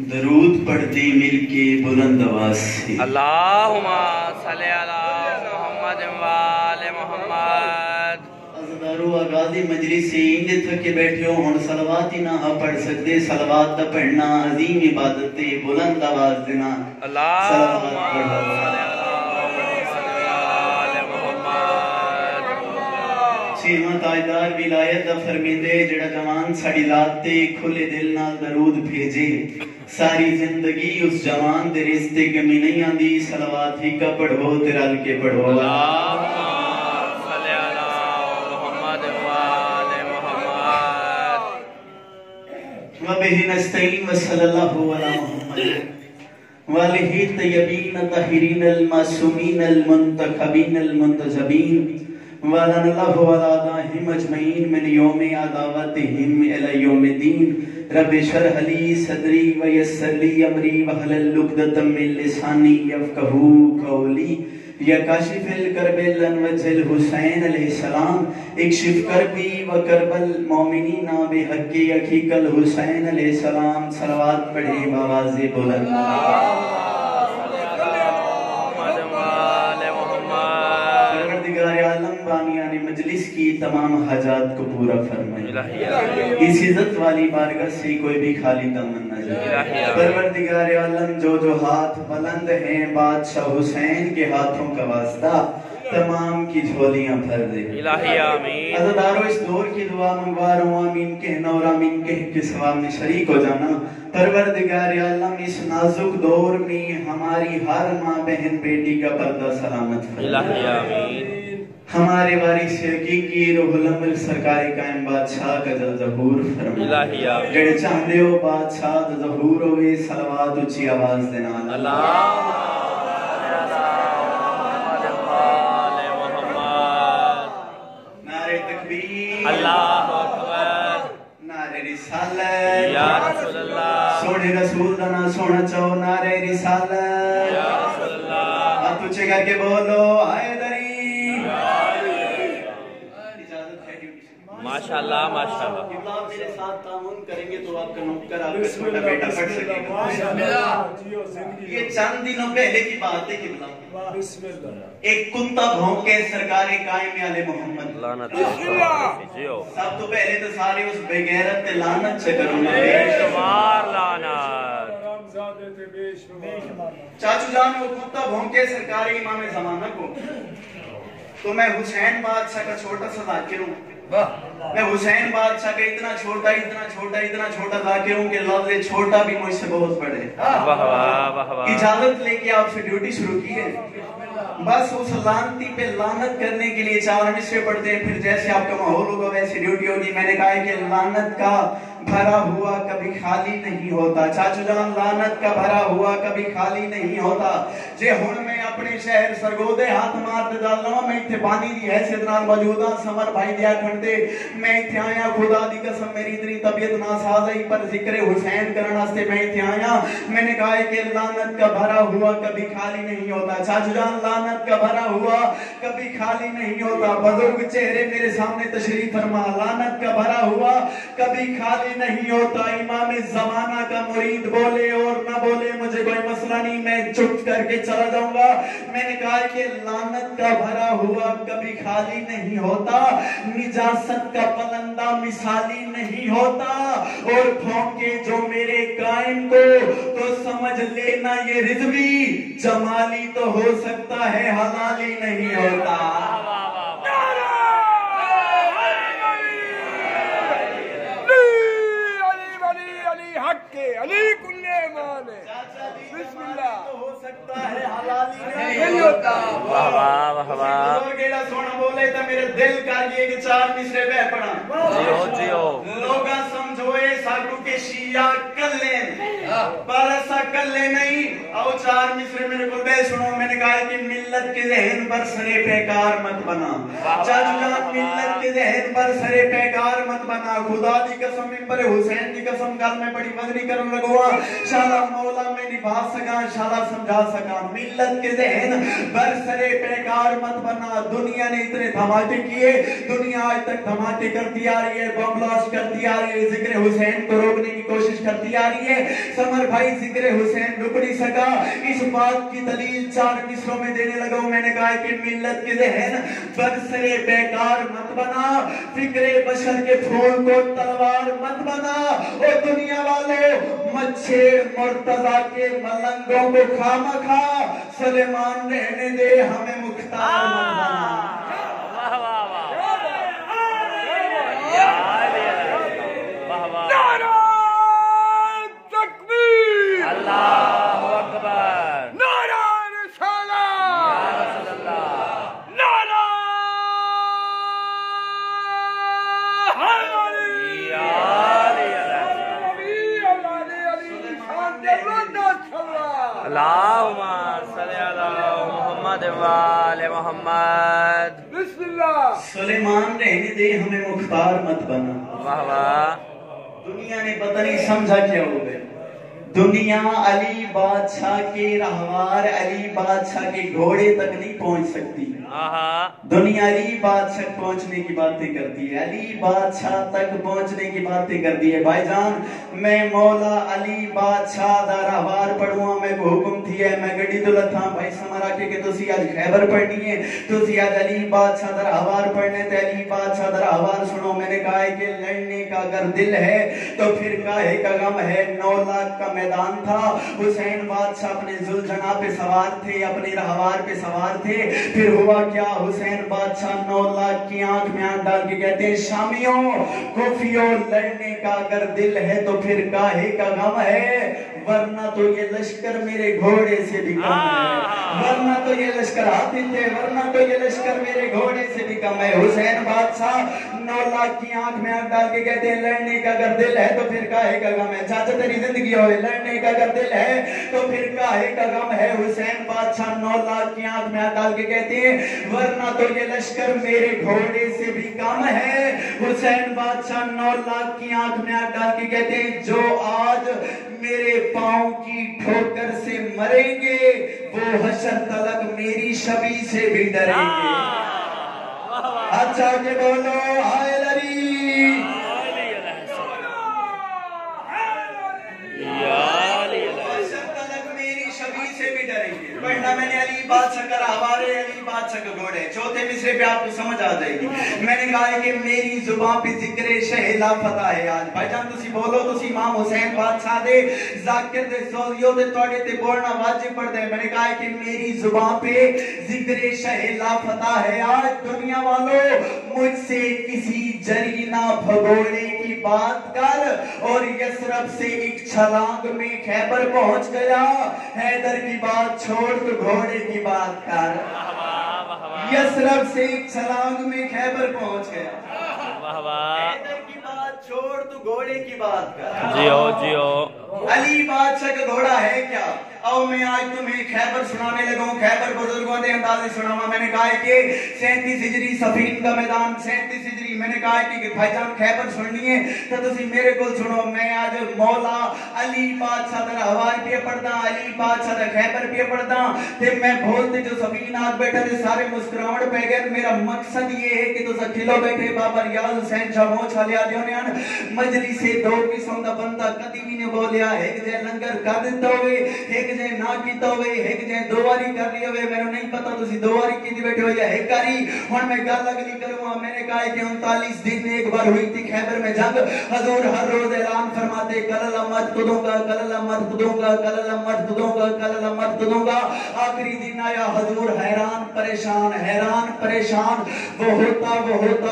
درود پڑھتے مل کے بلند آواز سے اللہم صلی علی محمد وآل محمد. عزدارو آغازی مجلس سے اندے تھکے بیٹھے ہو ہن صلوات ہی نہ پڑھ سکتے. صلوات دا پڑھنا عظیم عبادت ہے. بلند آواز دینا اللہم صلی علی محمد وآل محمد. چھیواں تاجدار ولایت دا فرمیندے جڑا جوان ساڑی ذات تے کھلے دل نال درود بھیجے ساری زندگی اس جوان دے رشتے کمی نہیں آندی. صلوات ہی کا پڑھو تے رل کے پڑھو. اللہم صلی علی محمد وآل محمد. وبہ نستعین وصلی اللہ علی محمد والہ طیبین طاہرین المعصومین المنتخبین المنتجبین وَلَنَ اللَّهُ وَلَادَهِمْ اجمعین من یوم عداوتہم الی یوم الدین. رب شرح لی صدری ویسر لی امری وحلل عقدۃ من لسانی یفقہوا قولی. یا کاشف الکرب الانوج الحسین علیہ السلام اکشف کربی و کرب المومنین بحق یقیق الحسین علیہ السلام. صلوات پڑھے بآواز بلند. بانیان مجلس کی تمام حاجات کو پورا فرمائے. اس عزت والی بارگاہ سے کوئی بھی خالی دامن نہ جائے. پروردگار عالم جو ہاتھ بلند ہیں بادشاہ حسین کے ہاتھوں کا واسطہ تمام کی جھولیاں بھر دے. الہی آمین. عزدارو اس دور کی دعا منگوا رہا ہوں آمین کہنا اور آمین کہہ کے ثواب میں شریک ہو جانا. پروردگار عالم اس نازک دور میں ہماری ہر ماں بہن بیٹی کا پردہ سلامت فرمائے. الہی آمین. ہمارے وارث حقیقی روح الامر سرکار قائم بادشاہ کا ظہور فرمائے. الہی آمین. جڑے چاہتے ہو بادشاہ دا ظہور ہوئے صلوات اچھی آواز دینا. اللہم صلی علی محمد وآل محمد. نعرہ تکبیر اللہ اکبر. نعرہ رسالت یا رسول اللہ. سونے رسول دا نا سونا چاہو. نعرہ رسالت یا رسول اللہ. آپ اچھے کر کے بولو حیدری. ماشاءاللہ ماشاءاللہ. جب آپ میرے ساتھ تعاون کریں گے تو آپ کا نوکر آپ کا چھوٹا بیٹا پڑھ سکے گا. یہ چند دنوں پہلے کی بات ہے کہ ایک کتا بھونکے سرکار قائم علی محمد. لعنت. سب تو پہلے تو سارے اس بے غیرت تے لعنت سے کروں گا. بے شمار لعنت. چاچو جان وہ کتا بھونکے سرکار امام زمانہ کو تو میں حسین بادشاہ کا چھوٹا سا ذاکر ہوں. میں حسین بادشاہ کا اتنا چھوٹا ذاکر ہوں کہ لفظ چھوٹا بھی مجھ سے بہت بڑے. اجازت لے کے آپ سے ڈیوٹی شروع کی ہے. بس اس لعنتی پہ لعنت کرنے کے لیے 4 مصرے پڑھتے ہیں. پھر جیسے آپ کا ماحول ہوگا ویسے ڈیوٹی ہوگی. میں نے کہا ہے کہ لعنت کا بھرا ہوا کبھی خالی نہیں ہوتا. چاچو جان لعنت کا بھرا ہوا کبھی خالی نہیں ہوتا. جے ہن میں اپنے شہر سرگودے ہاتھ مارتے ڈالنا میں اتنے پانی دی حیثیت نال موجودہ سمر بھائی دیا کھنڈے میں اتنے آیا. خدا دی قسم میری اتنی طبیعت ناساز ہے پر ذکر حسین کرنا سے میں اتنے آیا. میں نے کہا ہے کہ لعنت کا بھرا ہوا کبھی خالی نہیں ہوتا. چاچو جان لعنت کا بھرا ہوا کبھی خالی نہیں ہوتا. بزرگ چہرے میرے سامنے تشریف فرما. لعنت کا بھرا ہوا کبھی خالی نہیں ہوتا. امام زمانہ کا مرید بولے اور نہ بولے مجھے کوئی مسئلہ نہیں. میں چپ کر کے چلا جاؤں گا. میں نے کہا کہ لعنت کا بھرا ہوا کبھی خالی نہیں ہوتا. نجاست کا پلندہ مثالی نہیں ہوتا. اور پھونکے جو میرے قائم کو تو سمجھ لینا یہ رضوی جمالی تو ہو سکتا ہے حلالی نہیں ہوتا. علی کل ایمان بسم اللہ ہو سکتا ہے حلالی نہیں ہوتا. واہ واہ واہ. گیڑا سونا بولے تھا میرے دل کا یہ کہ 4 مصرے بہ پڑا. جیو جیو. لوگا سمجھوئے ساکو کے شیعہ कल्ले नहीं। आओ 4 मिसरे मेरे को दे सुनो। मैंने कहा कि मिल्लत के जहन पर सरे बेकार मत बना। चाचा मिल्लत के जहन पर सरे बेकार मत बना। खुदा दी कसम पर हुसैन दी कसम गल में बड़ी बदली करन लगवा। शाला मौला में निभा सका, शाला समझा सका। मिल्लत के जहन पर सरे बेकार मत बना। दुनिया ने इतने धमाके किए, दुनिया आज तक धमाके करती आ रही है, बम ब्लास्ट करती आ रही है, जिक्र हुसैन को रोकने की कोशिश करती आ रही है। समर भाई जिक्र हुसैन रुक नहीं सका। इस बात की दलील 4 मिसरों में देने लगा। मैंने कहा कि मिल्लत के जहन बरसरे बेकार मत बना। फिक्रे बशर के फूल को तलवार मत बना। और दुनिया वालों मच्छर मुर्तजा के मलंगों को खामखा सुलेमान रहने दे, हमें मुख्तार मत बना। वाह वाह वाह। अल्लाहु अकबर। नारा रिसालत। या रसूल अल्लाह। नारा अली। या अली अल्लाहुम्मा सल्ली अला मुहम्मद व आले मुहम्मद। बिस्मिल्लाह। सुलेमान रहने दे, हमें मुख्तार मत बना। वाह वाह। दुनिया ने पता नहीं समझा क्या हो गया। दुनिया अली बादशाह के रहवार, अली बादशाह के घोड़े तक नहीं पहुंच सकती। दुनिया अली बादशाह पहुंचने की बातें करती है, अली बादशाह तक पहुंचने की बातें करती है। भाईजान मैं मौला अली बादशाह दा रहवार पढ़ूंगा। मैं को हुक्म थी है, मैं गड्डी तो लथा भाई समरा के तुसी आज खैबर पढ़नी है, तुसी आज अली बादशाह दा रहवार पढ़ने ते अली बादशाह दा रहवार सुनो। मैंने कहा है कि लड़ने का अगर दिल है तो फिर काहे का गम है। 9 लाख का मैदान था, हुसैन बादशाह अपने जुल्झना पे सवार थे, अपने रहवार पे सवार थे। फिर हुआ क्या, हुसैन बादशाह 9 लाख की आंख में आंख डाल के कहते हैं शामियों कोफियों, लड़ने का अगर दिल है तो फिर काहे का गम है, वरना तो ये लश्कर मेरे घोड़े से भी कम है, वरना तो ये लश्कर हाथी थे, वरना तो ये लश्कर मेरे घोड़े से भी कम है। हुसैन बादशाह 9 लाख की आंख में आंख डाल के कहते हैं लड़ने का अगर दिल है तो फिर काहे का गम है। चाचा तेरी जिंदगी हो, लड़ने का अगर दिल है तो फिर काहे का गम है। हुसैन बादशाह 9 लाख की आंख में आंख डाल के कहते हैं वरना तो ये लश्कर मेरे घोड़े से भी कम है। हुसैन बादशाह 9 लाख की आंख में आंख डाल के कहते हैं जो आज मेरे पांव की ठोकर से मरेंगे वो हशर तलक मेरी शबी से भी डरेंगे। अच्छा के बोलो हाय अली। मैंने अली बादशाह का हवारे, अली बादशाह के घोड़े। चौथे मिसरे पे आपको समझ आ जाएगी। मैंने कहा कि मेरी जुबान पे जिक्र शहला फतह है आज। भाईजान तुसी बोलो, तुसी इमाम हुसैन बादशाह दे जाकिर दे सोलियो दे तोड़े ते बोलना वाजिब पड़ता है। मैंने कहा कि मेरी जुबान पे जिक्र शहला फतह है आज। दुनिया वालों मुझसे किसी जरीना भगोड़े की बात कर और यसरब से एक छलांग में खैबर पहुंच गया। हैदर की बात छोड़ तो घोड़े की बात कर। यसरब से एक छलांग में खैबर पहुंच गया। हैदर की बात छोड़ तो घोड़े की बात कर। जियो जियो। अली बादशाह का घोड़ा है क्या? आओ मैं आज तुम्हें खैबर सुनाने लगा हूं। खैबर बुजुर्गों ने अंदाजे सुनावा। मैंने कहा कि 37 हिजरी सफीन का मैदान 37 हिजरी। मैंने कहा कि भाईजान खैबर सुननी है तो तुसी मेरे को सुनो। मैं आज मौला अली बादशाह दा हवार पे पढ़दा, अली बादशाह दा खैबर पे पढ़दा ते मैं बोलते जो सफीन आग बैठे थे सारे मुस्कुरावण पे गए। मेरा मकसद ये है कि तुस अकेलो बैठे बाबा रियाज हुसैन शाह मोछ वाले आदे होने मजलिस से 2 किस्म दा बंदा कदी भी नहीं बोलिया। एक जे लंगर कर दिता होवे, एक जे ना कीता होवे, एक जे 2 बारी कर ली होवे। मैंने नहीं पता तुसी 2 बारी कीती बैठे हो या एक बारी। हुन मैं गल अगली करूंगा। मैंने कहा कि 39 दिन में एक बार हुई थी खैबर में जंग। हजूर हर रोज ऐलान फरमाते कल मत दूंगा, कल मत दूंगा, कल मत दूंगा, कल मत दूंगा। आखिरी दिन आया, हजूर हैरान परेशान, हैरान परेशान। वो होता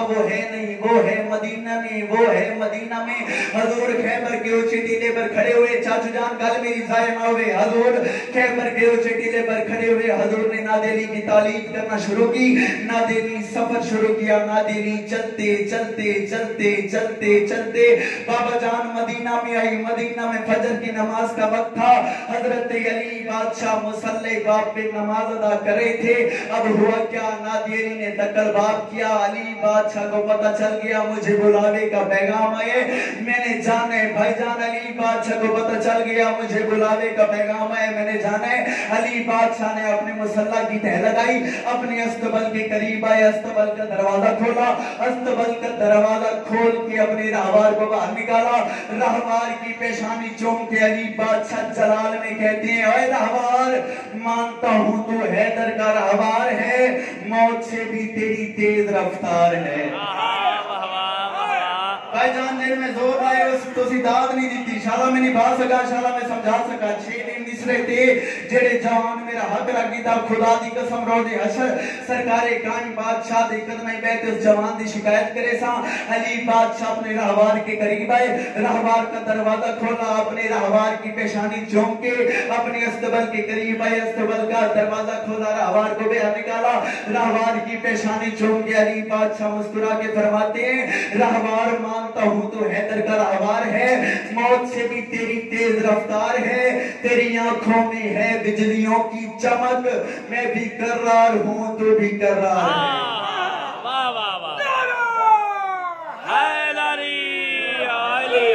वो है नहीं, वो है मदीना में, वो है मदीना में। हजूर खैबर के ऊंचे टीले पर खड़े हुए। चाचू जान गल मेरी जाया ना हुए। हजूर खैबर के ऊंचे टीले पर खड़े हुए। हजूर ने नादेली की तालीम करना शुरू की, नादेली सफर शुरू किया। नादेली चलते चलते चलते चलते चलते चलते बाबा जान मदीना में आई। मदीना में फजर की नमाज का वक्त था। हजरत अली बादशाह मुसल्ले बाप पे नमाज अदा कर रहे थे। अब हुआ क्या, नादिरी ने दकल बाप किया। अली बादशाह को पता चल गया मुझे बुलावे का पैगाम आए। मैंने जाना है भाईजान, अली बादशाह को पता चल गया मुझे बुलावे का पैगाम आए, मैंने जाना है। अली बादशाह ने अपने मुसल्ला की तह लगाई, अपने अस्तबल के करीब आए, अस्तबल का दरवाजा खोला, अस्तबल का दरवाजा खोल के अपने रहवार को बाहर निकाला। रहवार की पेशानी चूम के अली बादशाह जलाल में कहते हैं, ओए रहवार, मानता हूं तू हैदर का रहवार है, मौत से भी तेरी तेज रफ्तार है। भाईजान दिल में जोर आए तो दाद नहीं दी, शाला में निभा सका, शाला में समझा सका। 6 दिन मिसरे थे जेड़े जवान मेरा हक रखी था। खुदा दी कसम रोज़े हशर सरकारे कायम बादशाह दे कदमें बैठे उस जवान दी शिकायत करे सा। अली बादशाह अपने रहवार के करीब आए, रहवार का दरवाजा खोला, अपने रहवार की पेशानी चूम के अपने अस्तबल के करीब आए, अस्तबल का दरवाजा खोला, रहवार को बाहर निकाला, रहवार की पेशानी चूम के अली बादशाह मुस्कुरा के फरमाते हैं, रहवार मानता हूं तो हैदर का रहवार है, मौत से भी तेरी तेज रफ्तार है, तेरी आंखों में है बिजलियों की चमक, मैं भी कर्रार हूं तो भी कर्रार है। वाह वाह वाह, हैदरी अली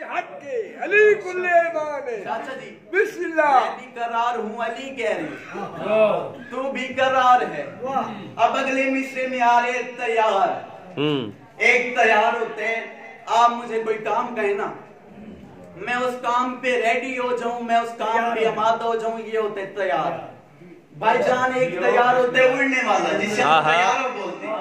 हक के अली कुल्ले माने। चाचा जी बिस्मिल्लाह। मैं भी करार हूँ, अली कह रही, तू भी करार है। अब अगले मिसरे में आ रहे तैयार। एक तैयार होते हैं, आप मुझे कोई काम कहे ना, मैं उस काम पे रेडी हो जाऊं, मैं उस काम पे आमादा हो जाऊं, ये होते तैयार। भाईजान एक तैयार होते है उड़ने वाला, जिसे हम तैयार बोलते हैं।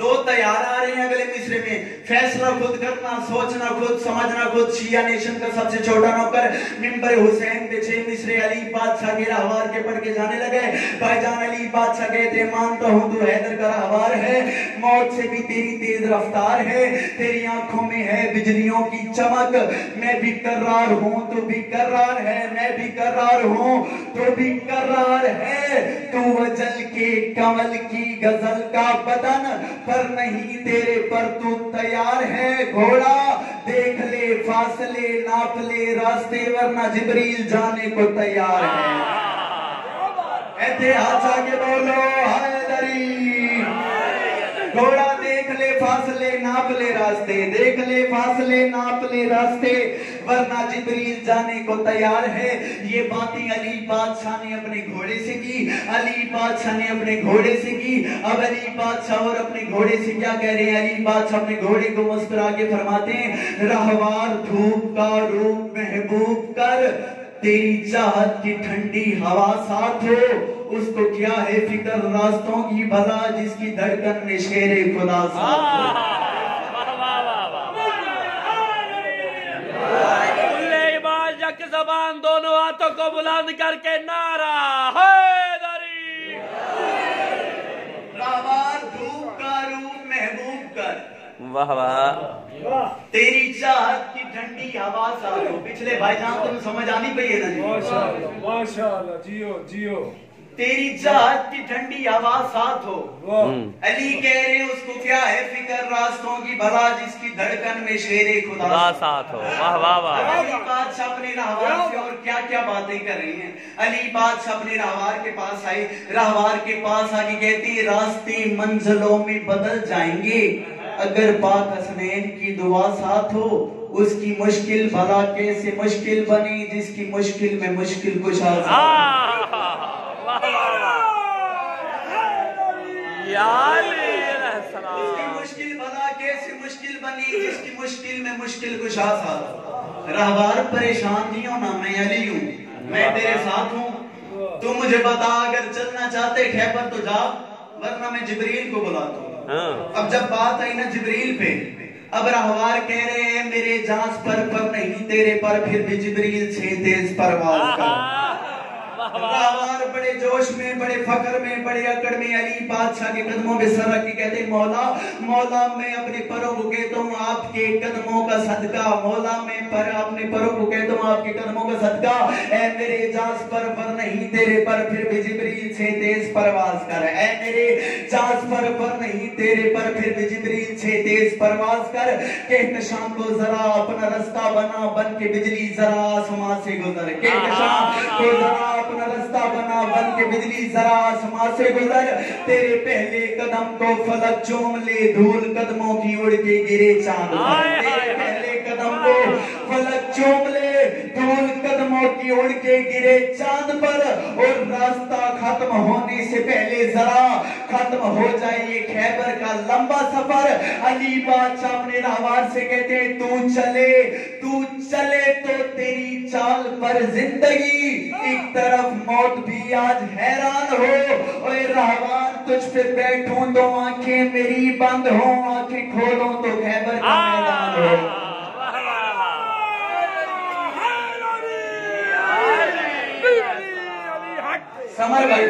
2 तैयार आ रहे हैं अगले मिसरे में, फैसला खुद करना, सोचना खुद, समझना खुद। शिया नेशन का सबसे छोटा नौकर मिंबर हुसैन पे 6 मिसरे अली बादशाह के रहवार के पढ़ के जाने लगे। भाईजान अली बादशाह कहते, मानता हूं तू हैदर का रहवार है, मौत से भी तेरी तेज रफ्तार है, तेरी आंखों में है बिजलियों की चमक, मैं भी कर्रार हूं तो भी कर्रार है, मैं भी कर्रार हूं तो भी कर्रार है। तू वजल के कमल की गजल का बदन, पर नहीं तेरे पर तू तैयार है। घोड़ा देख ले, फासले नाप ले, रास्ते वरना जिब्रील जाने को तैयार है। ऐसे हाथ आगे बोलो हैदरी। घोड़ा देख ले, फासले नाप ले, रास्ते देख ले, फासले नाप ले, रास्ते वरना जिब्रील जाने को तैयार है। ये बातें अली बादशाह ने अपने घोड़े से की, अली बादशाह ने अपने घोड़े से की। अब अली बादशाह और अपने घोड़े से क्या कह रहे हैं? अली बादशाह अपने घोड़े को मुस्कुरा के फरमाते हैं, रहवार धूप का रूप महबूब कर, तेरी चाहत की ठंडी हवा साथ हो, उसको क्या है फिक्र रास्तों की भला, जिसकी धड़कन में शेरे खुदा साथ हो। जबान दोनों हाथों को बुलंद करके नारा हैदरी। रहवार धूप का रूप महबूब कर, वाह वाह, तेरी चाहत की ठंडी हवा साथ हो। पिछले भाईजान तुम समझ आनी पई है ना जी? माशाअल्लाह माशाअल्लाह, जियो जियो। तेरी चाहत की ठंडी हवा साथ हो। अली कह रहे हैं उसको क्या है फिक्र रास्तों की भला, जिसकी धड़कन में शेरे खुदा साथ हो। वाह वाह वाह। अली बादशाह अपने रहवार से और क्या क्या बातें कर रही हैं। अली बादशाह अपने रहवार के पास आए, रहवार के पास आके कहती है, रास्ते मंजिलों में बदल जाएंगे अगर पाक हसनैन की दुआ साथ हो, उसकी मुश्किल भला कैसे मुश्किल बनी, जिसकी मुश्किल में मुश्किल कुशा। उसकी मुश्किल भला कैसे मुश्किल बनी, जिसकी मुश्किल में मुश्किल कुशा था। रहवार परेशान नहीं होना, मैं अली हूँ, मैं तेरे साथ हूँ। तू मुझे बता अगर चलना चाहते खैबर तो जा, वरना मैं जिब्रील को बुलाता हूँ। अब जब बात आई ना जिब्रील पे, अब रहवार कह रहे हैं मेरे जांच पर नहीं तेरे पर, फिर भी जिब्रील से तेज परवाज कर। रहवार बड़े बड़े जोश में, बड़े फख्र में, बड़े अकड़ में अली बादशाह के कदमों में सर रख के कहते मौला मौला मैं अपने परों को कहता हूँ आपके कदमों का सदका, मौला मैं अपने परों को कहता हूँ आपके कदमों का सदका, ऐ मेरे जास पर नहीं तेरे पर फिर भी जिब्रील से तेज परवाज कर, ऐ मेरे जास पर नहीं तेरे पर फिर भी जिब्रील से तेज परवाज कर, कहकशां को जरा अपना रास्ता बना बन के बिजली जरा आसमां से गुजर, कहकशां को जरा अपना रास्ता बना बन के बिजली जरा आसमां से गुजर, तेरे पहले कदम को फलक चूम ले धूल कदमों की उड़ के गिरे चांद पर, तेरे पहले कदम को फलक चूम ले धूल कदमों की उड़ के गिरे चांद पर, और रास्ता खत्म होने से पहले जरा खत्म हो जाए ये खैबर का लंबा सफर। अली बादशाह अपने रहवार से कहते हैं तू चले तो तेरी चाल पर जिंदगी, एक तरफ मौत भी आज हैरान हो, और रहवार तुझ पे बैठूं तो आंखें मेरी बंद हो, आंखें खोलूं तो खैबर का मैदान हो। समर भाई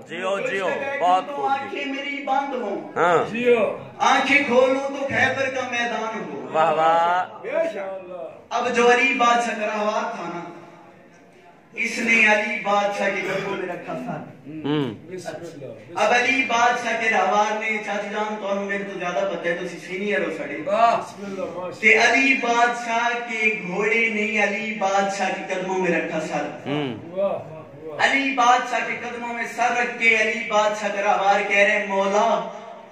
जियो जियो बहुत खूब। आंखें मेरी बंद हो, हाँ जियो, आंखें खोलूं तो खैबर का मैदान हो। वाह वाह। अब जो अली बादशाह का रहवार था ना, इसने अली बादशाह के कदमों में रखा सर। अब अली बादशाह के रहवार ने चाची जान तो मेरे तो ज्यादा पता है, तो सीनियर हो सड़े ते अली बादशाह के घोड़े ने अली बादशाह के कदमों में रखा सर। अली बादशाह के कदमों में सर रख के अली बादशाह का रहवार कह रहे मौला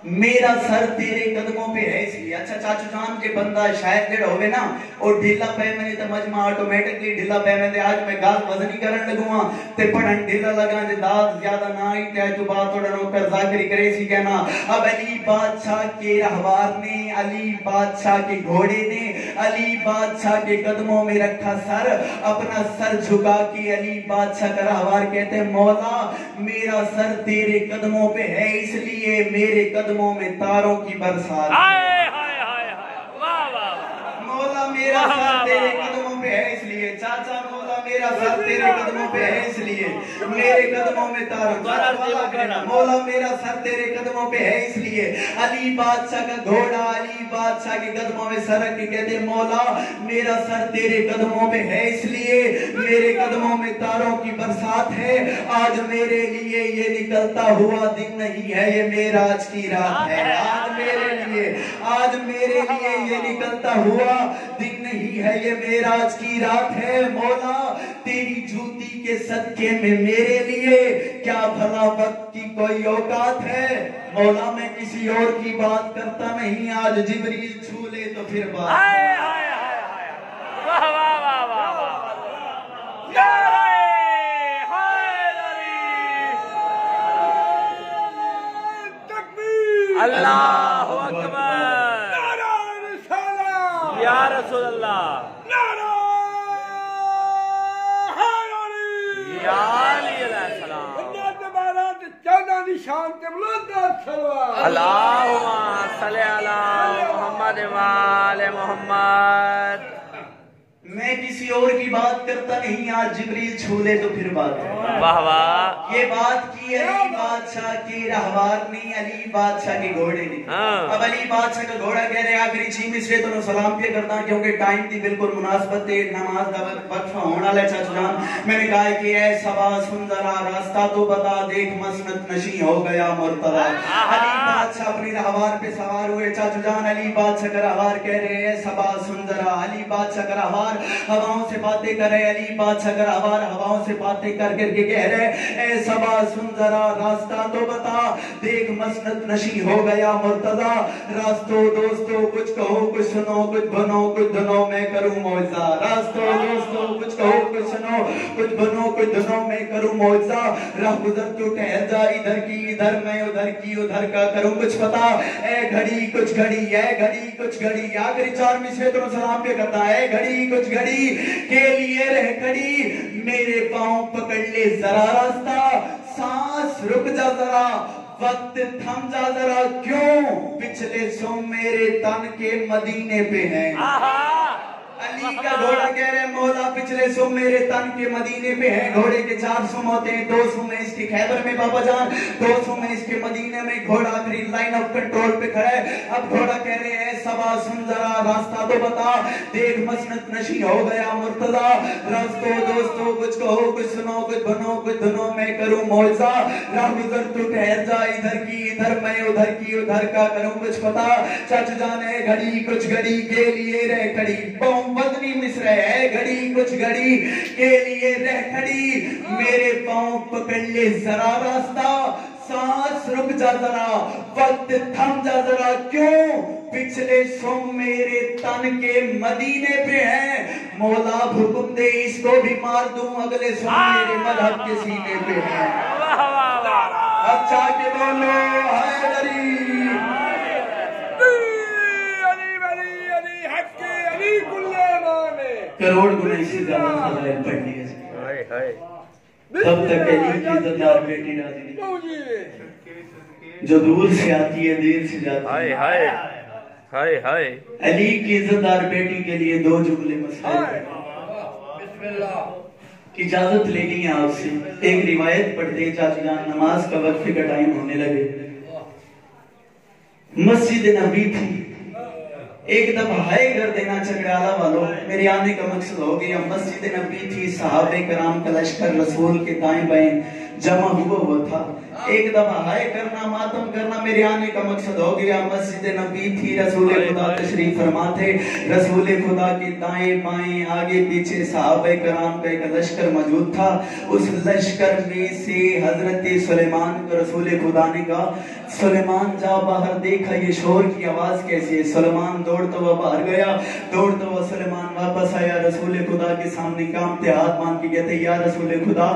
मेरा सर तेरे कदमों पे है इसलिए। अच्छा चाचू जान के बंदा शायद जेड़ा होवे ना और ढीला पे मैंने तो मजमा ऑटोमेटिकली ढीला पे मैंने आज मैं गाल वजनी करन लगूंगा ते पढ़न ढीला लगा जे दाद ज्यादा ना आई ते तू बात थोड़ा नौकर जाकिर करे सी कहना। अब अली बादशाह के रहवार ने अली बादशाह के घोड़े ने अली बादशाह के कदमों में रखा सर। अपना सर झुका के अली बादशाह का रहवार कहते मौला मेरा सर तेरे कदमों पे है इसलिए मेरे कदमों में तारों की बरसात। मौला मेरा सर तेरे कदमों पे है इसलिए। चाचा मौला मेरा सर तेरे कदमों पे है इसलिए मेरे कदमों में तारों। मौला मेरा सर तेरे कदमों पे है इसलिए। अली बादशाह का घोड़ा अली बादशाह के कदमों में सर रख के कहते मौला मेरा सर तेरे कदमों पे है इसलिए मेरे कदमों में तारों की बरसात है। आज मेरे लिए ये निकलता हुआ दिन नहीं है, ये मेराज की रात है। आज मेरे लिए ये निकलता हुआ दिन नहीं है, ये मेराज की रात है। मौला तेरी जूती के सदके में मेरे लिए क्या भला वक्त की कोई औकात है। मौला मैं किसी और की बात करता नहीं, आज जिब्रील छू ले तो फिर बात। वाह वाह वाह वाह वाह। अल्लाहु अकबर। या रसूल अल्लाह। या अली अलैहिस्सलाम। अल्लाहुम्मा सल्ली अला मुहम्मद व आले मुहम्मद। मैं किसी और की बात करता नहीं, आज जिब्रील छू ले तो फिर बात। वाह वाह। ये बात की अली बादशाह के रहवार ने अली बादशाह के घोड़े ने। अब अली बादशाह का घोड़ा कह रहे आखिरी 6 मिसरे तो सलाम पे करता क्योंकि टाइम की बिल्कुल मुनासबत है, नमाज का वक्फा होने वाला है। चाचा जान मैंने कहा कि ऐ सबा सुन जरा रास्ता तो बता देख मसनत नशी हो गया मुर्तदा। अली बादशाह अपने रहवार पे सवार हुए। चाचा जान अली बादशाह का रहवार कह रहे हैं सबा सुन जरा। अली बादशाह का रहवार हवाओं से बातें कर रहे। अली बादशाह का रहवार हवाओं से बातें कर करके कह रहे ऐ सबा सुन जरा रास्ता तो बता देख मसनत नशी हो गया मुर्तदा। रास्तों दोस्तों कुछ कहो कुछ सुनो कुछ बनो कुछ धनो मैं करूं मौजा। रास्तों दोस्तों कुछ कहो कुछ सुनो कुछ बनो कुछ धनो मैं करूं मौजा। राह गुजर क्यों ठहर जा इधर की इधर मैं उधर की उधर का करूं कुछ पता। ऐ घड़ी कुछ घड़ी ऐ घड़ी कुछ घड़ी। आखिरी 4 मिसरे तो सलाम पे करता है घड़ी कुछ घड़ी के लिए रह खड़ी मेरे पांव पकड़ ले जरा रास्ता। सांस रुक जा जरा वक्त थम जा जरा क्यों पिछले सो मेरे तन के मदीने पे हैं। अली का घोड़ा कह रहे मौला पिछले सो मेरे तन के मदीने पे है, घोड़े के 400 होते हैं, 200 में इसके खैबर में बाबा जान, 200 में इसके मदीने में। घोड़ा आखिरी लाइन ऑफ कंट्रोल पे खड़ा है। अब घोड़ा कह रहे हैं सबा सुन जरा रास्ता तो बता, देख मसनत नशी हो गया मुर्तजा, रास्तों दोस्तों कुछ कहो कुछ सुनो कुछ बनो कुछ धुनो, मैं करूं मौजा, राह गुजर तू ठहर जा, इधर की इधर मैं उधर की उधर का करूं कुछ पता, चच जाने घड़ी कुछ घड़ी के लिए रह खड़ी, पाँव बदनी मिस रहे घड़ी कुछ घड़ी के लिए रह खड़ी, मेरे पाँव पकड़ ले जरा रास्ता, सांस रुक जा जरा, वक्त थम जा जरा, क्यों पिछले सोम मेरे तन के मदीने पे है, मौला हुक्म दे इसको भी मार दूं, अगले सोम मेरे मजहब के सीने पे है। अच्छा के बोलो हैदरी, अली वली अली हक अली कुल्ले माने। करोड़ गुना इससे ज्यादा फज़ाइल पढ़ लिए तब तक अली की इज्जतदार बेटी राजी नहीं, जो दूर से आती है देर से जाती है। हाय हाय हाय। अली की इज्जतदार बेटी के लिए 2 जुमले मसले। इजाजत लेनी है आपसे, एक रिवायत पढ़ते चाची जान, नमाज का वक्फे का टाइम होने लगे, मस्जिद नबी थी, एक दफा हाय कर देना चकराला वालों, मेरे आने का मकसद हो गया, मस्जिद नबी थी, सहाबे कराम का लश्कर रसूल के दाएं बाएं जमा हुआ था, एक दफा हाय करना मातम करना मेरे आने का मकसद हो गया, मस्जिद नबी थी, रसूल खुदा तशरीफ फरमा थे, रसूल खुदा के दाएं बाएं आगे पीछे सहाबे कराम का एक लश्कर मौजूद था, उस लश्कर में से हजरत सुलेमान को रसूल खुदा ने कहा, सुलेमान जा बाहर देखा ये शोर की आवाज कैसी है। सुलेमान दौड़ता हुआ बाहर गया, दौड़ता हुआ सुलेमान वापस आया, रसूल खुदा के सामने कांपते हाथ बांध के कहते या रसूल खुदा,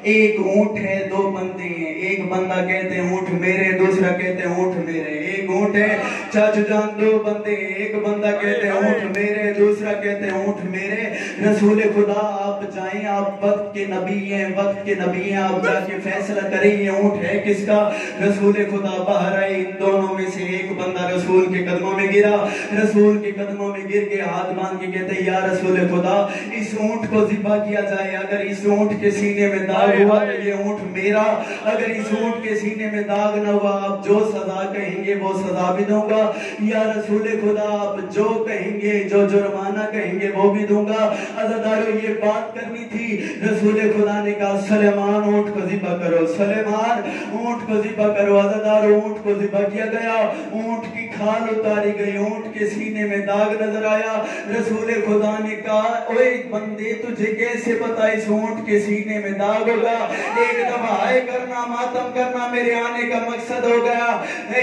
एक ऊंट है 2 बंदे हैं, एक बंदा कहते हैं ऊंट मेरे, दूसरा कहते हैं ऊंट मेरे, एक ऊंट है चाचू जान 2 बंदे, एक बंदा कहते हैं ऊंट मेरे, दूसरा कहते हैं ऊंट मेरे, रसूल खुदा आप जाएं, आप वक्त के नबी हैं, वक्त के नबी हैं, आप जाके फैसला करें ये ऊंट है किसका। रसूल खुदा बाहर आए, इन दोनों में से एक बंदा रसूल के कदमों में गिरा, रसूल के कदमों में गिर के हाथ बांध के कहते या रसूल खुदा इस ऊंट को ज़िबा किया जाए, अगर इस ऊंट के सीने में दाग हुआ तो ये ऊंट मेरा, अगर इस ऊंट के सीने में दाग न हुआ आप जो सजा कहेंगे वो सजा भी दूंगा, या रसूल खुदा आप जो कहेंगे जो जुर्माना कहेंगे वो भी दूंगा। अज़ादारों ये बात करनी थी, रसूल खुदा ने कहा सुलेमान ऊंट को ज़िबा करो, सुलेमान ऊंट को ज़िबा करो। अज़ादारों ऊंट को ज़िबा किया गया, ऊंट की खाल उतारी गई, ऊंट के सीने में दाग नजर आया, रसूल खुदा ने कहा ओए बंदे तुझे कैसे पता इस ऊंट के सीने में दाग होगा। एक दफा हाय करना मातम करना मेरे आने का मकसद हो गया।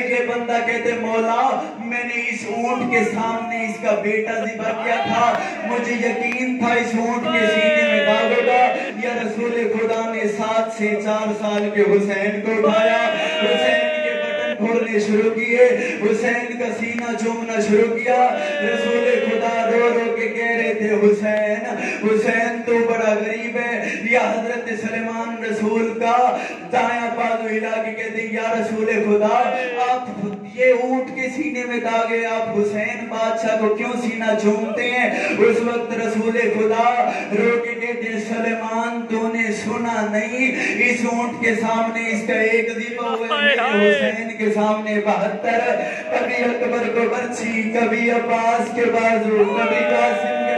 ये बंदा कहते मौला मैंने इस ऊंट के सामने इसका बेटा ज़िबा किया था, मुझे यकीन था इस ऊंट के सीने में दाग होगा। या रसूल खुदा ने 7 से 4 साल के हुसैन को उठाया, हुसैन के बटन खोलने शुरू किए, हुसैन का सीना चूमना शुरू किया। रसूल खुदा रो रो के कह रहे थे हुसैन हुसैन तू बड़ा गरीब है। या हजरत सुलेमान रसूल का दायां बाजू हिला के कहते या रसूल खुदा आप ये ऊंट के सीने में दाग है, आप हुसैन बादशाह को क्यों सीना चूमते हैं। उस वक्त रसूल खुदा रो के कहते सुलेमान तूने सुना नहीं, इस ऊंट के सामने इसका एक ज़िबा हुआ है, हुसैन के सामने 72। कभी अकबर को बर्छी, कभी अब्बास के बाजू, कभी कासिम के